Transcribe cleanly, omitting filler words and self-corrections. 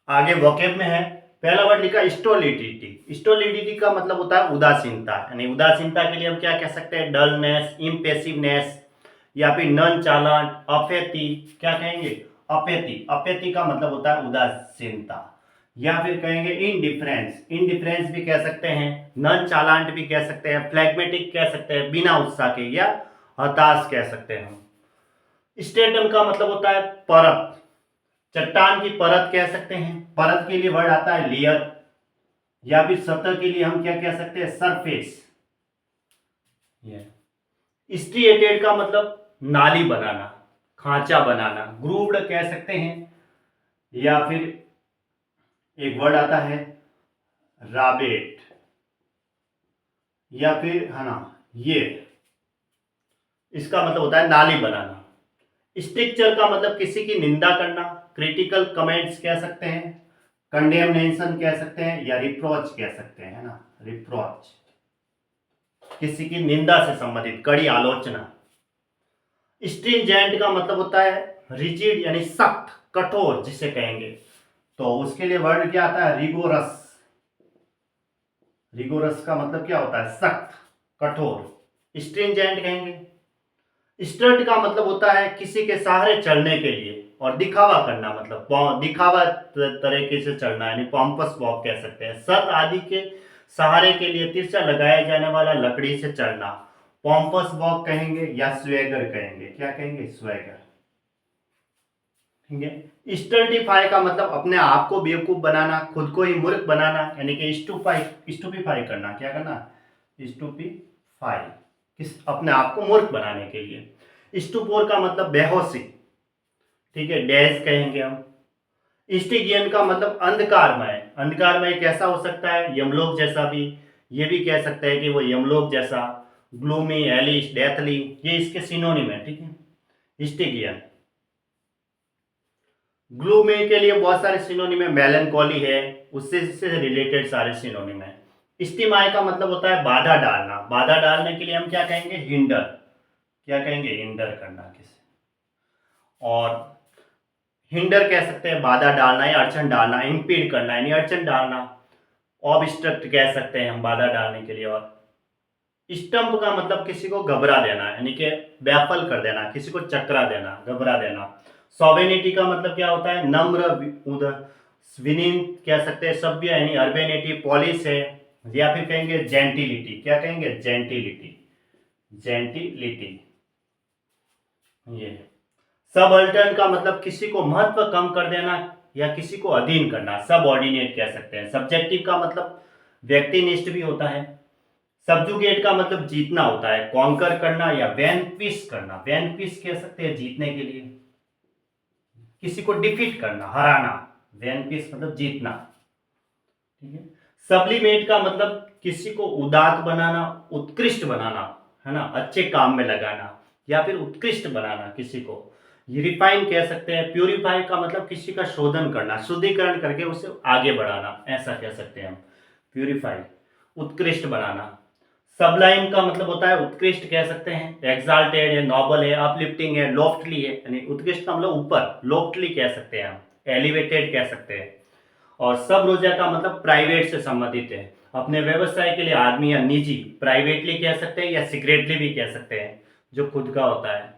आगे वोकेब में है, पहला वर्ड लिखा स्टोलिडिटी। स्टोलिडिटी का मतलब होता है उदासीनता, यानी उदासीनता के लिए हम क्या कह सकते हैं, डलनेस, इम्पेसिवनेस, या फिर नन चालांट, अफेती, क्या कहेंगे, अपेती। अपेती का मतलब होता है उदासीनता, या फिर कहेंगे इनडिफरेंस। इनडिफरेंस भी कह सकते हैं, नन चालांट भी कह सकते हैं, फ्लैग्मेटिक कह सकते हैं, बिना उत्साह के, या हताश कह सकते हैं हम। स्टेटम का मतलब होता है परत, चट्टान की परत कह सकते हैं। परत के लिए वर्ड आता है लेयर, या फिर सतह के लिए हम क्या कह सकते हैं, सरफेस। स्ट्रिएटेड का मतलब नाली बनाना, खांचा बनाना, ग्रूव्ड कह सकते हैं, या फिर एक वर्ड आता है राबेट, या फिर है ना ये, इसका मतलब होता है नाली बनाना। स्ट्रिक्चर का मतलब किसी की निंदा करना, क्रिटिकल कमेंट्स कह सकते हैं, कंडेमनेशन कह सकते हैं, या रिप्रोच कह सकते हैं, है ना, रिप्रोच, किसी की निंदा से संबंधित, कड़ी आलोचना। स्ट्रिंजेंट का मतलब होता है रिजिड, यानी सख्त, कठोर जिसे कहेंगे, तो उसके लिए वर्ड क्या आता है, रिगोरस। रिगोरस का मतलब क्या होता है, सख्त, कठोर, स्ट्रिंजेंट कहेंगे। स्टंट का मतलब होता है किसी के सहारे चलने के लिए, और दिखावा करना, मतलब दिखावा तरीके से चलना, यानी पॉम्पस वॉक कह सकते हैं। सत आदि के सहारे के लिए तिरछा लगाया जाने वाला लकड़ी से चलना, पॉम्पस वॉक कहेंगे, या स्वेगर कहेंगे, क्या कहेंगे, स्वेगर। ठीक है। स्टल्टिफाई का मतलब अपने आप को बेवकूफ बनाना, खुद को ही मूर्ख बनाना, यानी कि स्टूपिफाई करना, क्या करना, स्टूपिफाई, किस अपने आप को मूर्ख बनाने के लिए। स्टुपोर का मतलब बेहोशी, ठीक है, डैश कहेंगे हम। स्टिगियन का मतलब अंधकारमय। अंधकारमय कैसा हो सकता है, यमलोक जैसा भी, ये भी कह सकते हैं कि वो यमलोक जैसा। ग्लूमी, एलिश, डेथली, ये इसके सिनोनिम है, ठीक है। स्टिगियन। ग्लूमी के लिए बहुत सारे सिनोनिम है, मेलनकॉली है, उससे रिलेटेड सारे सिनोनिम है। स्टिमाई का मतलब होता है बाधा डालना। बाधा डालने के लिए हम क्या कहेंगे, हिंडर, क्या कहेंगे, हिंडर करना किसी, और हिंडर कह सकते हैं बाधा डालना या अड़चन डालना, इंपीड करना यानी अड़चन डालना, ऑब्स्ट्रक्ट कह सकते हैं हम बाधा डालने के लिए। और स्टंप का मतलब किसी को घबरा देना, यानी कि बैफल कर देना, किसी को चकरा देना, घबरा देना। सॉवेनिटी का मतलब क्या होता है, नम्र, विनीत कह सकते हैं, सभ्य, यानी अर्बेनिटी, पॉलिश है, या फिर कहेंगे जेंटिलिटी, क्या कहेंगे, जेंटिलिटी, जेंटिलिटी, ये। सबअल्टर्न का मतलब किसी को महत्व कम कर देना या किसी को अधीन करना, सबऑर्डिनेट कह सकते हैं। सब्जेक्टिव का मतलब व्यक्तिनिष्ठ भी होता है। सबजुगेट का मतलब जीतना होता है, कॉन्कर करना या वैनक्विश करना। वैनक्विश कह सकते हैं जीतने के लिए, किसी को डिफीट करना, हराना। वैनक्विश मतलब जीतना, ठीक है। सब्लिमेट का मतलब किसी को उदात्त बनाना, उत्कृष्ट बनाना, है ना, अच्छे काम में लगाना, या फिर उत्कृष्ट बनाना किसी को। रिफाइन कह सकते हैं। प्यूरिफाई का मतलब किसी का शोधन करना, शुद्धिकरण करके उसे आगे बढ़ाना, ऐसा कह सकते हैं हम, प्यूरिफाई, उत्कृष्ट बनाना। सबलाइम का मतलब होता है उत्कृष्ट कह सकते हैं, एक्साल्टेड है, नोबल है, अपलिफ्टिंग है, लोफ्टली है, यानी उत्कृष्ट का मतलब ऊपर, लोफ्टली कह सकते हैं हम, एलिवेटेड कह सकते हैं। और सब रोजा का मतलब प्राइवेट से संबंधित है, अपने व्यवसाय के लिए आदमी या निजी, प्राइवेटली कह सकते हैं या सीक्रेटली भी कह सकते हैं, जो खुद का होता है।